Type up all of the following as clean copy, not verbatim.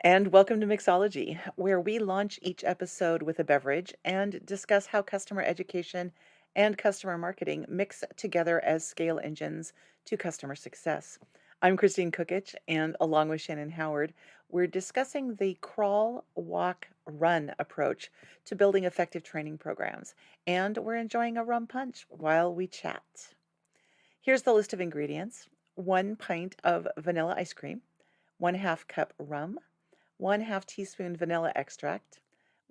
And welcome to Mixology, where we launch each episode with a beverage and discuss how customer education and customer marketing mix together as scale engines to customer success. I'm Kristine Kukich, and along with Shannon Howard, we're discussing the crawl, walk, run approach to building effective training programs. And we're enjoying a rum punch while we chat. Here's the list of ingredients: 1 pint of vanilla ice cream, 1/2 cup rum, 1/2 teaspoon vanilla extract,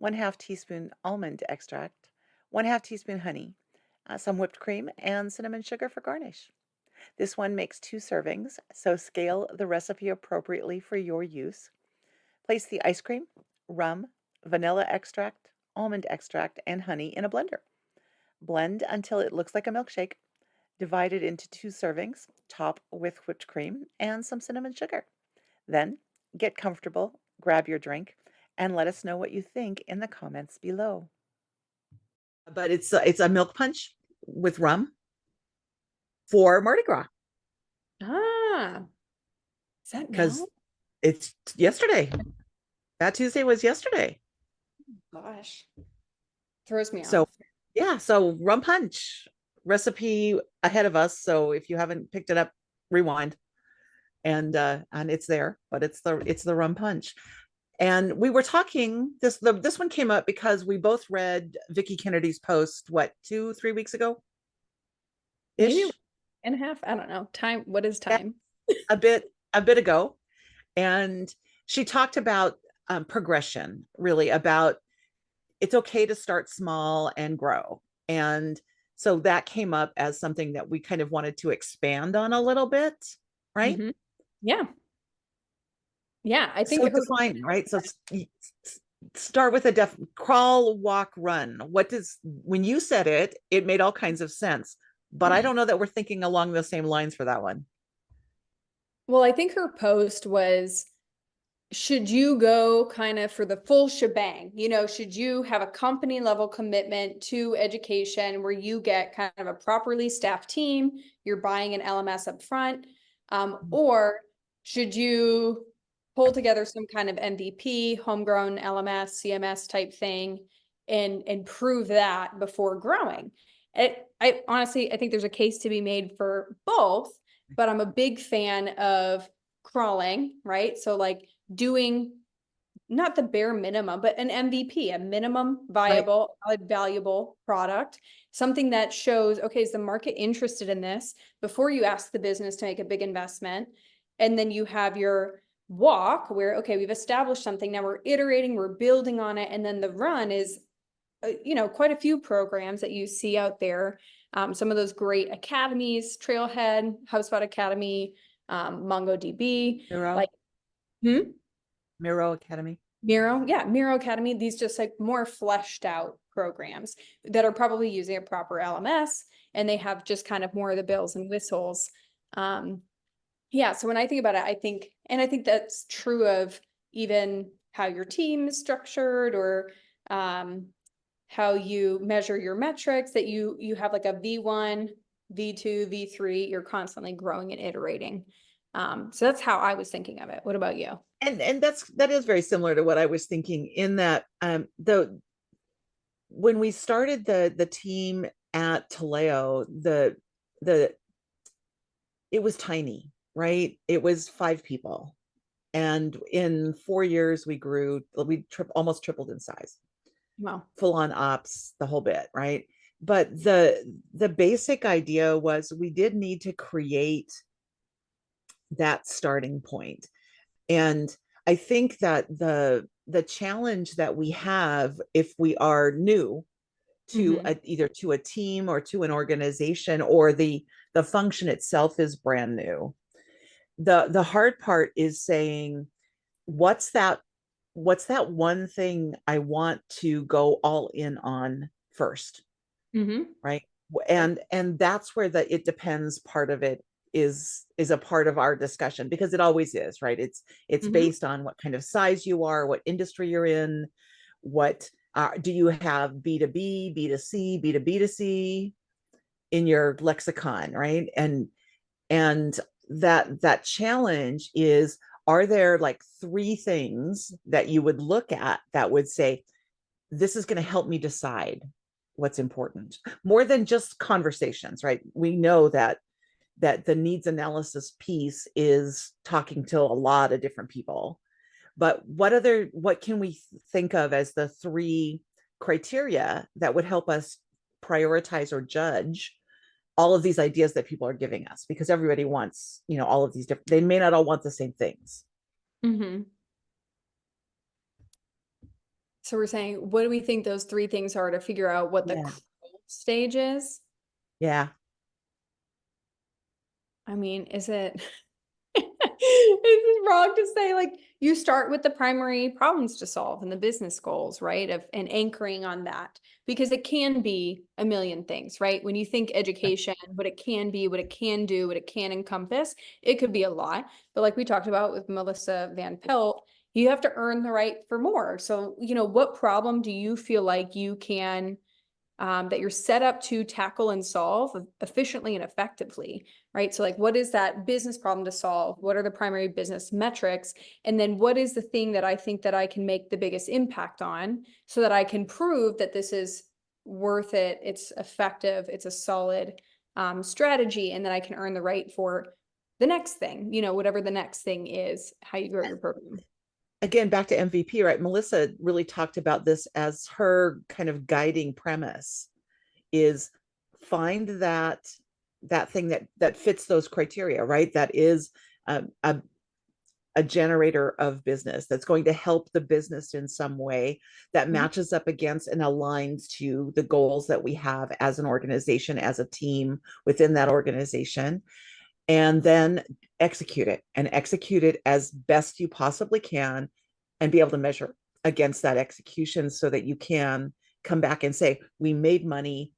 1/2 teaspoon almond extract, 1/2 teaspoon honey, some whipped cream, and cinnamon sugar for garnish. This one makes 2 servings, so scale the recipe appropriately for your use. Place the ice cream, rum, vanilla extract, almond extract, and honey in a blender. Blend until it looks like a milkshake. Divide it into 2 servings, top with whipped cream and some cinnamon sugar. Then get comfortable, grab your drink, and let us know what you think in the comments below. But it's a milk punch with rum for Mardi Gras Ah, is that because now? it's yesterday. That Tuesday was yesterday. Gosh, throws me So off. yeah, so rum punch recipe ahead of us. So if you haven't picked it up, rewind and it's there, but it's the rum punch. And we were talking this one came up because we both read Vicky Kennedy's post, what, 2-3 weeks ago Maybe ish. and a half. I don't know. Time. What is Yeah, time? a bit ago. And she talked about progression, really about it's okay to start small and grow. And so that came up as something that we kind of wanted to expand on a little bit, right? Hmm. Yeah, yeah. I think So her. define, right? So start with a crawl, walk, run. What does, when you said it made all kinds of sense, but I don't know that we're thinking along the same lines for that one. Well, I think her post was, should you go kind of for the full shebang? Should you have a company level commitment to education where you get kind of a properly staffed team, you're buying an LMS up front, or should you pull together some kind of MVP, homegrown LMS, CMS type thing, and prove that before growing? I honestly, I think there's a case to be made for both, but I'm a big fan of crawling, right? So like doing not the bare minimum, but an MVP, a minimum Right. viable, valuable product, something that shows, okay, is the market interested in this before you ask the business to make a big investment? And then you have your walk where, okay, we've established something. Now we're iterating, we're building on it. And then the run is, quite a few programs that you see out there. Some of those great academies, Trailhead, HubSpot Academy, MongoDB, Miro, like, hmm? Miro Academy. Miro, yeah, Miro Academy, these just like more fleshed out programs that are probably using a proper LMS, and they have just kind of more of the bells and whistles. Um, yeah, so when I think about it, I think that's true of even how your team is structured, or how you measure your metrics, that you have like a V1, V2, V3, you're constantly growing and iterating. So that's how I was thinking of it. What about you? And that is very similar to what I was thinking, in that the when we started the team at Taleo, the it was tiny, right? It was 5 people. And in 4 years, almost tripled in size, Wow. full on ops, the whole bit, right? But the basic idea was we did need to create that starting point. And I think that the challenge that we have if we are new to Mm-hmm. either to a team or to an organization, or the function itself is brand new, the hard part is saying, what's that what's that one thing I want to go all in on first, Mm-hmm. right? Yep. And that's where the it depends part of it is a part of our discussion, because it always is, right? It's Mm-hmm. based on what kind of size you are, what industry you're in, what do you have B2B, B2C, B2B2C in your lexicon, right? And that challenge is, are there like three things that you would look at that would say, this is going to help me decide what's important, more than just conversations, right? We know that the needs analysis piece is talking to a lot of different people, but what can we think of as the three criteria that would help us prioritize or judge all of these ideas that people are giving us? Because everybody wants, all of these different, they may not all want the same things. Mm-hmm. So we're saying, what do we think those three things are to figure out what the Yeah. critical stage is? Yeah. I mean, is it is it wrong to say like you start with the primary problems to solve and the business goals, right? And anchoring on that because it can be a million things, right? When you think education, what it can be, what it can do, what it can encompass, it could be a lot. But like we talked about with Melissa Van Pelt, you have to earn the right for more. So, what problem do you feel like you can that you're set up to tackle and solve efficiently and effectively, right? So like, what is that business problem to solve? What are the primary business metrics? And then what is the thing that I think that I can make the biggest impact on so that I can prove that this is worth it, it's effective, it's a solid strategy, and then I can earn the right for the next thing, whatever the next thing is, how you grow your program. Again, back to MVP, right? Melissa really talked about this as her kind of guiding premise is find that thing that fits those criteria, right? That is a generator of business that's going to help the business in some way, that matches up against and aligns to the goals that we have as an organization, as a team within that organization, and then execute it as best you possibly can and be able to measure against that execution so that you can come back and say, we made money,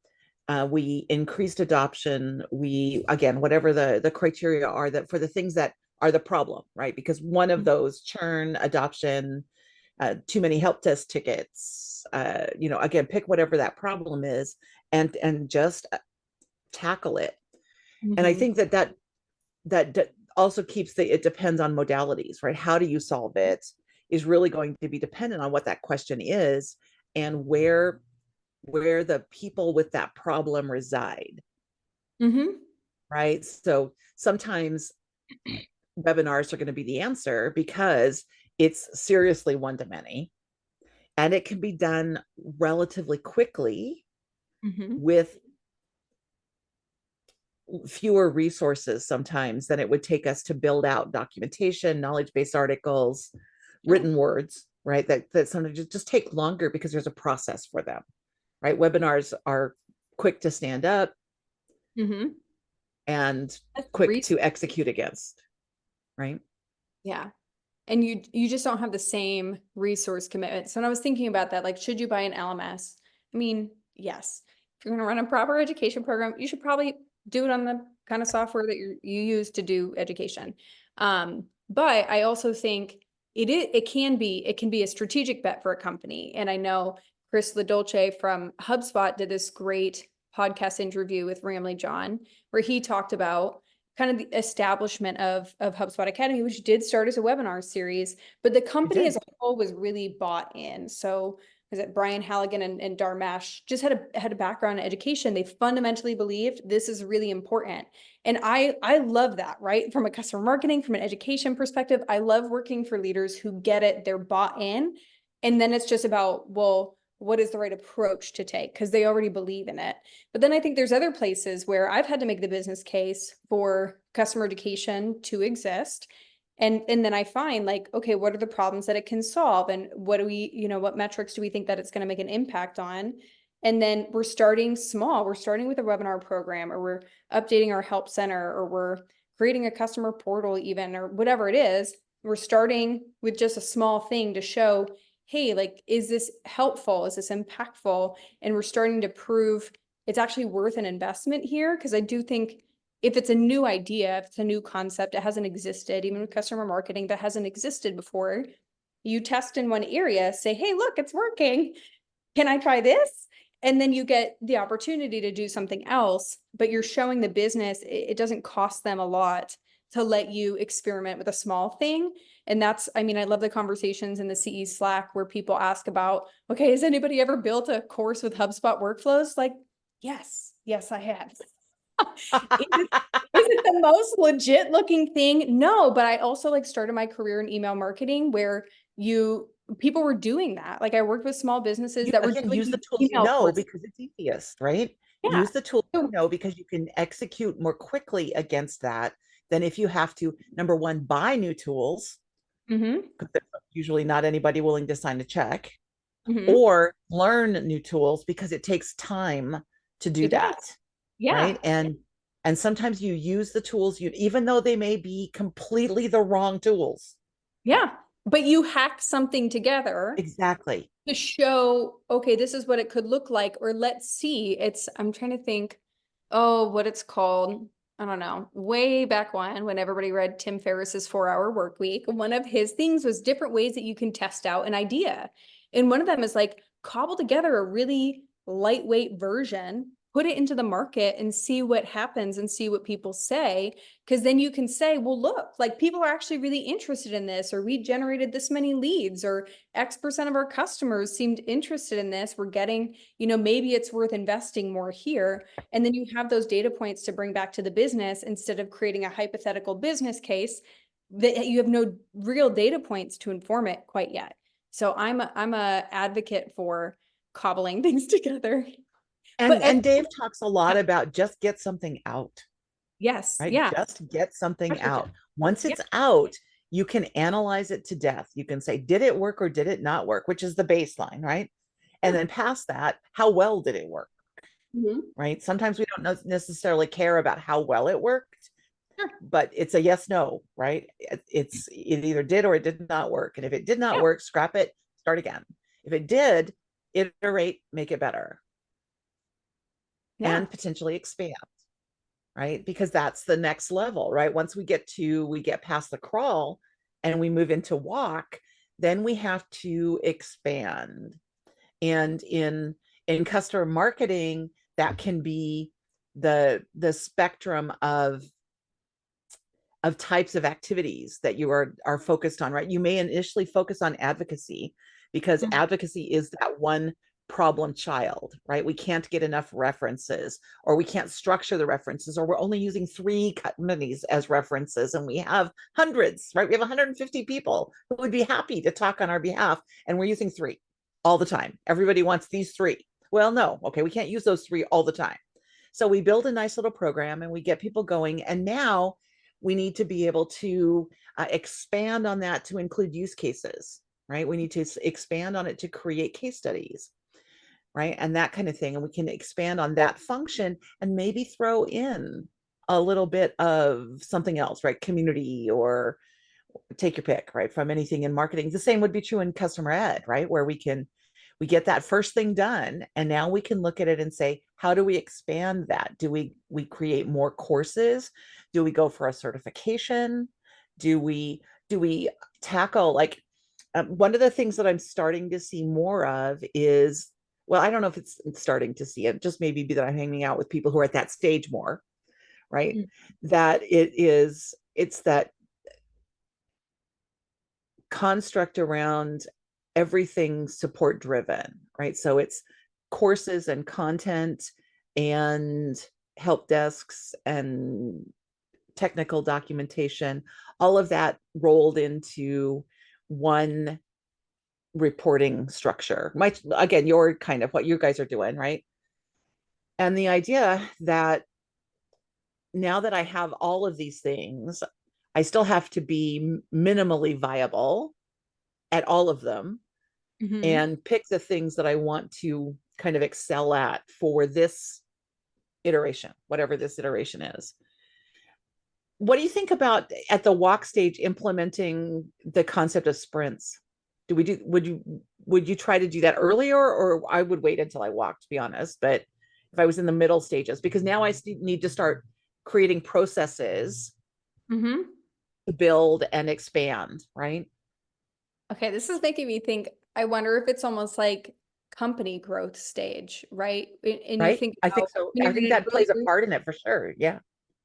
we increased adoption, we, again, whatever the criteria are that for the things that are the problem, right? Because one of those, churn, adoption, too many help desk tickets, again, pick whatever that problem is and just tackle it. And I Mm-hmm. think that also keeps it depends on modalities, right? How do you solve it is really going to be dependent on what that question is and where the people with that problem reside, Mm-hmm. right? So sometimes webinars are going to be the answer because it's seriously one to many and it can be done relatively quickly Mm-hmm. with fewer resources sometimes than it would take us to build out documentation, knowledge-based articles, Yeah. written words, right? That sometimes just take longer because there's a process for them, right? Webinars are quick to stand up Mm-hmm. and That's the quick reason. to execute against, right? Yeah. And you just don't have the same resource commitment. So when I was thinking about that, like, should you buy an LMS? I mean, yes. If you're going to run a proper education program, you should probably do it on the kind of software that you use to do education. But I also think it can be a strategic bet for a company. And I know Chris LaDolce from HubSpot did this great podcast interview with Ramley John, where he talked about kind of the establishment of HubSpot Academy, which did start as a webinar series, but the It company did. as a whole was really bought in. So was it Brian Halligan and Dharmesh just had a background in education. They fundamentally believed this is really important. And I love that, right? From a customer marketing, from an education perspective, I love working for leaders who get it, they're bought in. And then it's just about, well, what is the right approach to take? Because they already believe in it. But then I think there's other places where I've had to make the business case for customer education to exist. And then I find like, okay, what are the problems that it can solve? And what do we, what metrics do we think that it's going to make an impact on? And then we're starting small. We're starting with a webinar program, or we're updating our help center, or we're creating a customer portal even, or whatever it is. We're starting with just a small thing to show, hey, like, is this helpful? Is this impactful? And we're starting to prove it's actually worth an investment here. Because I do think if it's a new idea, if it's a new concept, it hasn't existed, even with customer marketing that hasn't existed before, you test in one area, say, hey, look, it's working. Can I try this? And then you get the opportunity to do something else, but you're showing the business it doesn't cost them a lot to let you experiment with a small thing. And that's, I mean, I love the conversations in the CE Slack where people ask about, okay, has anybody ever built a course with HubSpot workflows? Like, yes, I have. Is it the most legit looking thing? No, but I also like started my career in email marketing where people were doing that. Like I worked with small businesses You that were again use the doing tools you email know courses. because it's easiest, right? Yeah. Use the tools you So, know because you can execute more quickly against that than if you have to, number one, buy new tools, mhm, because there's usually not anybody willing to sign a check, mhm. or learn new tools because it takes time to do It that, does. Yeah. right? And sometimes you use the tools you, even though they may be completely the wrong tools. Yeah. But you hack something together Exactly. to show, okay, this is what it could look like, or let's see. I'm trying to think, oh, what it's called. I don't know. Way back when everybody read Tim Ferriss's 4 Hour Work Week, one of his things was different ways that you can test out an idea. And one of them is like cobble together a really lightweight version, put it into the market and see what happens and see what people say. Because then you can say, well, look, like people are actually really interested in this, or we generated this many leads, or X% of our customers seemed interested in this. We're getting, maybe it's worth investing more here. And then you have those data points to bring back to the business instead of creating a hypothetical business case that you have no real data points to inform it quite yet. So I'm a advocate for cobbling things together. But And Dave talks a lot about just get something out, yes, right? yeah, Just get something pressure out. test. Once Yeah, it's out, you can analyze it to death. You can say, did it work or did it not work, which is the baseline, right? And yeah. then past that, how well did it work, Mhm. right? Sometimes we don't necessarily care about how well it worked, Sure. but it's a yes, no, right? It either did or it did not work. And if it did not Yeah, work, scrap it, start again. If it did, iterate, make it better, yeah, and potentially expand, right? Because that's the next level, right? Once we get past the crawl and we move into walk, then we have to expand. And in customer marketing, that can be the spectrum of types of activities that you are focused on, right? You may initially focus on advocacy because mhm, advocacy is that one problem child, right? We can't get enough references, or we can't structure the references, or we're only using 3 companies as references and we have hundreds, right? We have 150 people who would be happy to talk on our behalf, and we're using 3 all the time. Everybody wants these 3. Well, no, okay, we can't use those 3 all the time. So we build a nice little program and we get people going. And now we need to be able to expand on that to include use cases, right? We need to expand on it to create case studies, right? And that kind of thing. And we can expand on that function and maybe throw in a little bit of something else, right? Community, or take your pick, right? From anything in marketing. The same would be true in customer ed, right? Where we get that first thing done, and now we can look at it and say, how do we expand that? Do we create more courses? Do we go for a certification? Do we tackle, like, one of the things that I'm starting to see more of is, well, I don't know if it's starting to see it, just maybe that I'm hanging out with people who are at that stage more, right? mhm. That it's that construct around everything support driven, right? So it's courses and content and help desks and technical documentation, all of that rolled into one reporting structure. My, again, you're kind of what you guys are doing, right? And the idea that now that I have all of these things, I still have to be minimally viable at all of them, Mhm. and pick the things that I want to kind of excel at for this iteration, whatever this iteration is. What do you think about at the walk stage implementing the concept of sprints? Do we do would you try to do that earlier, or I would wait until I walked, to be honest, but if I was in the middle stages, because now I need to start creating processes Mhm. to build and expand, right? Okay, this is making me think, I wonder if it's almost like company growth stage, right? And you Right? think I think about so. when I you're in think an that early plays a group. part in it for sure. Yeah.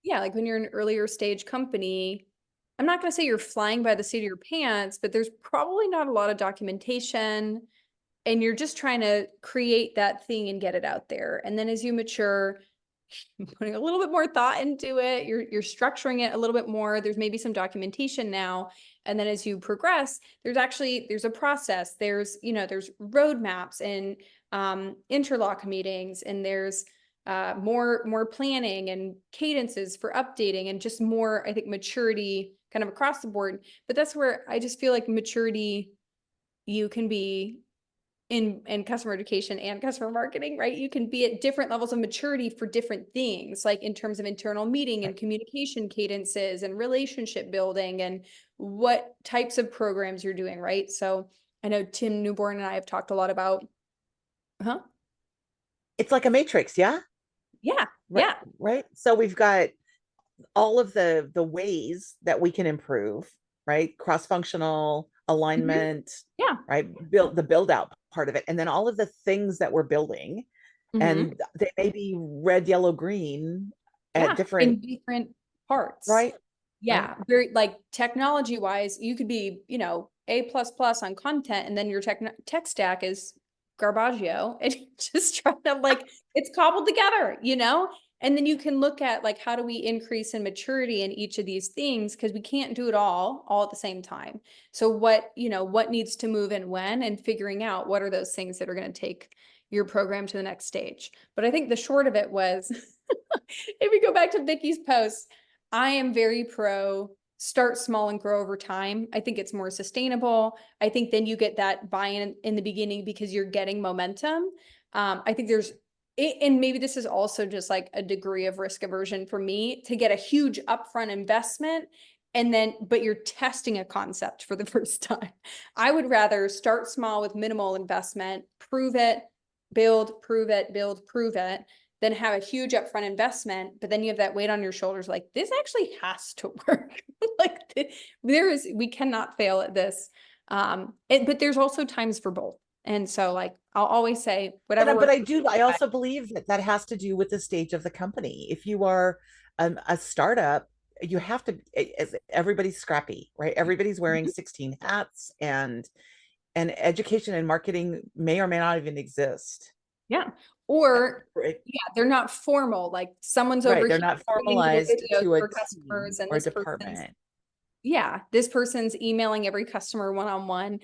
yeah, like when you're an earlier stage company, I'm not going to say you're flying by the seat of your pants, but there's probably not a lot of documentation, and you're just trying to create that thing and get it out there. And then as you mature, putting a little bit more thought into it, you're structuring it a little bit more. There's maybe some documentation now. And then as you progress, there's a process. There's roadmaps and interlock meetings, and there's more planning and cadences for updating, and just more, I think, maturity kind of across the board. But that's where I just feel like maturity, you can be in customer education and customer marketing, right? You can be at different levels of maturity for different things, like in terms of internal meeting and Right. communication cadences and relationship building and what types of programs you're doing, right? So I know Tim Newborn and I have talked a lot about, huh? It's like a matrix, yeah? Yeah, Right, yeah. right. So we've got all of the ways that we can improve, right? Cross-functional Mhm. alignment, Yeah. right? Build out part of it. And then all of the things that we're building, Hmm. and they may be red, yellow, green at Yeah. different, In different parts. right? Right. Yeah, very like technology wise, you could be, A plus plus on content, and then your tech stack is garbaggio, and you're just trying to like it's cobbled together. And then you can look at like how do we increase in maturity in each of these things, because we can't do it all at the same time. So what needs to move and when, and figuring out what are those things that are going to take your program to the next stage. But I think the short of it was if we go back to Vicky's post, I am very pro start small and grow over time. I think it's more sustainable. I think then you get that buy-in in the beginning because you're getting momentum. I think and maybe this is also just like a degree of risk aversion for me to get a huge upfront investment, but you're testing a concept for the first time. I would rather start small with minimal investment, prove it, build, prove it, build, prove it, then have a huge upfront investment, but then you have that weight on your shoulders, like this actually has to work. Like we cannot fail at this. But there's also times for both. And so like, I'll always say whatever But works. I also believe that that has to do with the stage of the company. If you are a startup, you have to, everybody's scrappy, right? Everybody's wearing 16 hats, and education and marketing may or may not even exist. Yeah. Uh, Or Right, yeah, they're not formal. Like someone's over right. They're here not creating little formalized videos to a for team customers, and or department. this person's emailing every customer one-on-one.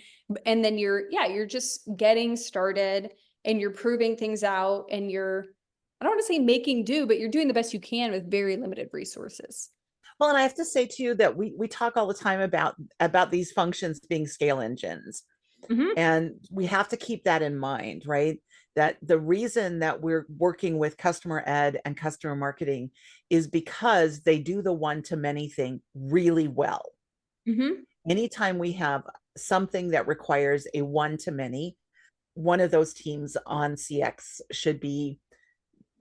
And then you're just getting started, and you're proving things out, and I don't want to say making do, but you're doing the best you can with very limited resources. Well, and I have to say too that we talk all the time about these functions being scale engines. Hmm. And we have to keep that in mind, right? That the reason that we're working with customer ed and customer marketing is because they do the one to many thing really well. Hmm. Anytime we have something that requires a one to many, one of those teams on CX should be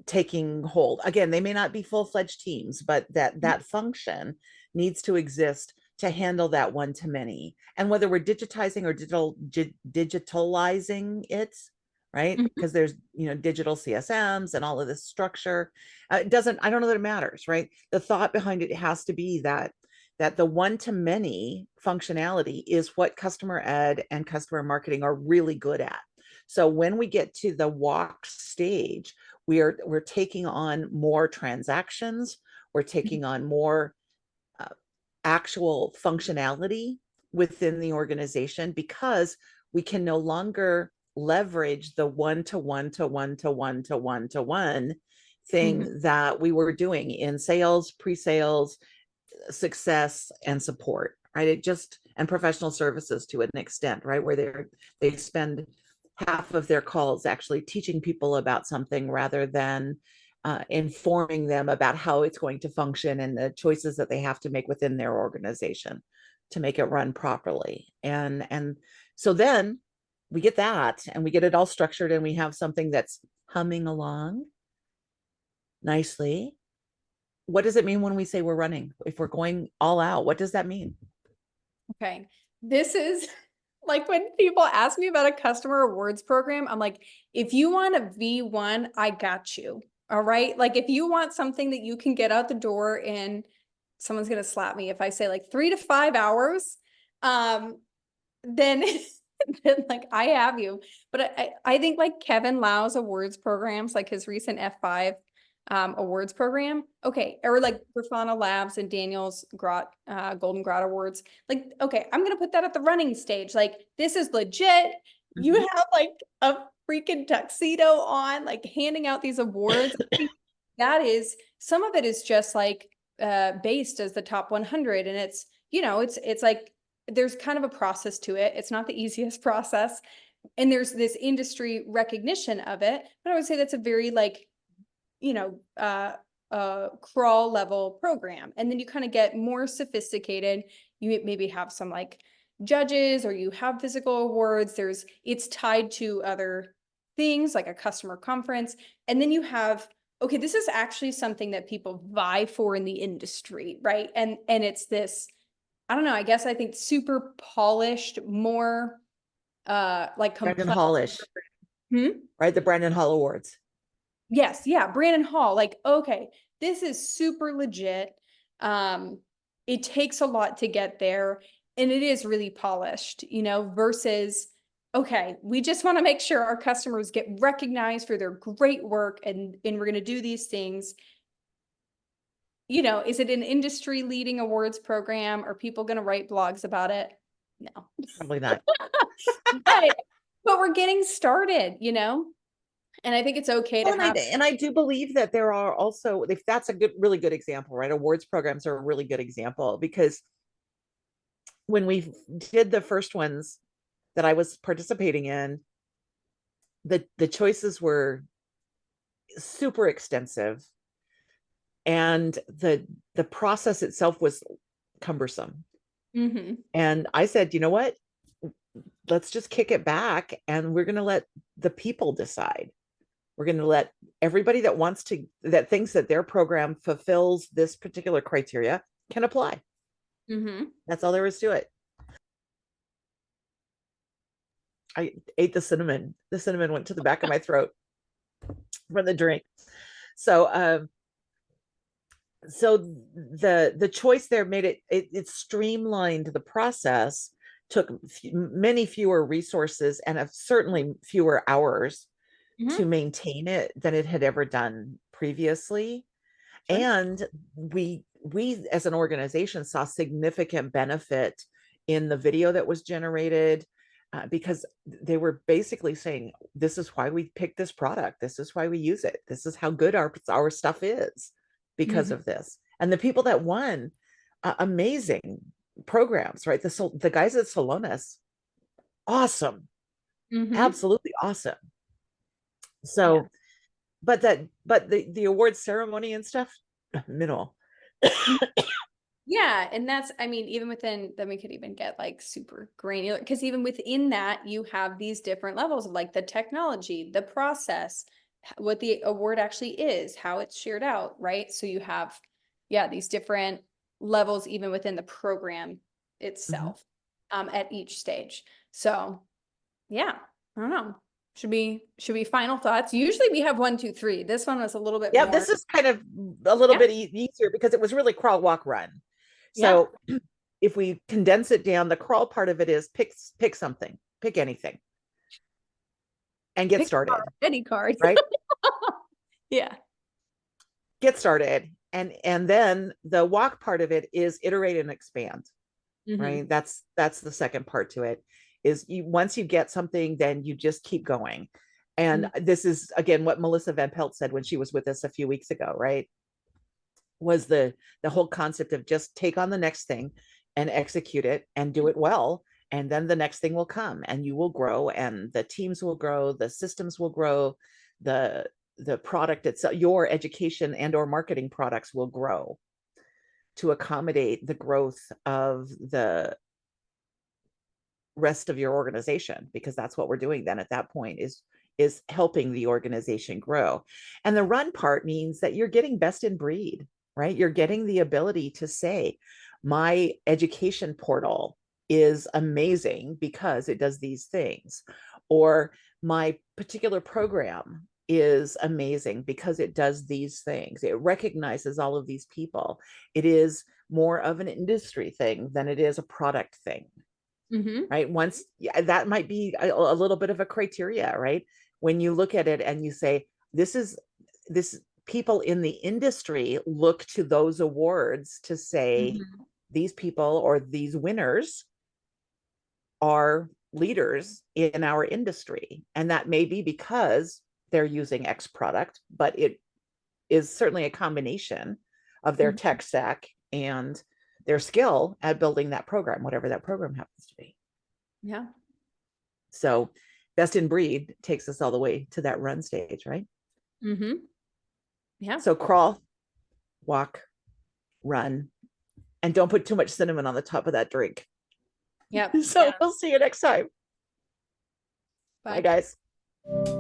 taking hold. Again, they may not be full-fledged teams, but that function needs to exist to handle that one to many. And whether we're digitizing or digitalizing it, right? Hmm. Because there's digital CSMs and all of this structure. It doesn't, I don't know that it matters, right? The thought behind it has to be that the one to many functionality is what customer ed and customer marketing are really good at. So when we get to the walk stage, we're taking on more transactions, we're taking on more uh, actual functionality within the organization, because we can no longer leverage the one to one to one to one to one to one Hmm. thing that we were doing in sales, pre-sales, success, and support, right? It just, and professional services to an extent, right? Where they spend half of their calls actually teaching people about something rather than informing them about how it's going to function and the choices that they have to make within their organization to make it run properly. And so then we get that, and we get it all structured, and we have something that's humming along nicely. What does it mean when we say we're running? If we're going all out, what does that mean? Okay. This is like when people ask me about a customer rewards program, I'm like, if you want a V1, I got you. All right. Like if you want something that you can get out the door in, someone's going to slap me if I say like 3 to 5 hours, then, then like I have you. But I think like Kevin Lau's awards programs, like his recent F5 awards program. Okay. Or like Grafana Labs and Daniel's Golden Grot Awards. Like, okay, I'm going to put that at the running stage. Like this is legit. You Mhm. have like a freaking tuxedo on, like handing out these awards. I think that is, some of it is just like based as the top 100. And it's, it's like, there's kind of a process to it. It's not the easiest process. And there's this industry recognition of it. But I would say that's a very like, crawl level program. And then you kind of get more sophisticated. You maybe have some like judges, or you have physical awards. It's tied to other things like a customer conference. And then you have, okay, this is actually something that people vie for in the industry, right? And it's this, I don't know, I think super polished, more like Brandon complex. Hallish, Hmm? right? The Brandon Hall Awards. Yes, yeah, Brandon Hall. Like, okay, this is super legit. It takes a lot to get there, and it is really polished, versus, okay, we just want to make sure our customers get recognized for their great work, and we're going to do these things. Is it an industry leading awards program? Are people going to write blogs about it? No. Probably not. But we're getting started, and I think it's okay to Well, have. and I do believe that there are also, if that's a good, really good example, right? Awards programs are a really good example, because when we did the first ones that I was participating in, the choices were super extensive, and the process itself was cumbersome. Mhm. And I said, you know what? Let's just kick it back, and we're going to let the people decide. We're going to let everybody that thinks that their program fulfills this particular criteria can apply. Mhm. That's all there is to it. I ate the cinnamon. The cinnamon went to the back of my throat from the drink. So, so the choice there made it streamlined the process, took many fewer resources, and certainly fewer hours to Mhm. maintain it than it had ever done previously. Sure. And we as an organization saw significant benefit in the video that was generated, because they were basically saying, this is why we picked this product, this is why we use it, this is how good our stuff is because Mhm. of this. And the people that won, amazing programs, right? The guys at Salonis, awesome, Mhm. absolutely awesome. Yeah. So but the award ceremony and stuff, minimal. Yeah, and that's, I mean, even within, then we could even get like super granular, because even within that, you have these different levels of like the technology, the process, what the award actually is, how it's shared out, right? So you have, yeah, these different levels even within the program Mhm. itself, at each stage. So yeah, I don't know. Should be final thoughts? Usually we have 1, 2, 3. This one was a little bit Yeah, more. this is kind of a little Yeah, bit easier because it was really crawl, walk, run. yeah. So if we condense it down, the crawl part of it is pick something, pick anything, and get Pick a card, started, any card. right? Yeah. Get started. And then the walk part of it is iterate and expand, Hmm. right? That's the second part to it, is once you get something, then you just keep going. And this is again what Melissa Van Pelt said when she was with us a few weeks ago, right? Was the whole concept of just take on the next thing and execute it and do it well, and then the next thing will come, and you will grow, and the teams will grow, the systems will grow, the the product itself, your education and or marketing products will grow to accommodate the growth of the rest of your organization, because that's what we're doing then at that point, is helping the organization grow. And the run part means that you're getting best in breed, right? You're getting the ability to say, my education portal is amazing because it does these things, or my particular program is amazing because it does these things. It recognizes all of these people. It is more of an industry thing than it is a product thing, Mm-hmm. right? Once that might be a little bit of a criteria, right? When you look at it and you say, this people in the industry look to those awards to say Mm-hmm. these people or these winners are leaders in our industry. And that may be because they're using X product, but it is certainly a combination of their Mm-hmm. tech stack and their skill at building that program, whatever that program happens to be. Yeah. So best in breed takes us all the way to that run stage, right? Mm-hmm. Yeah. So crawl, walk, run, and don't put too much cinnamon on the top of that drink. Yep. So we'll see you next time. Bye, Bye. guys.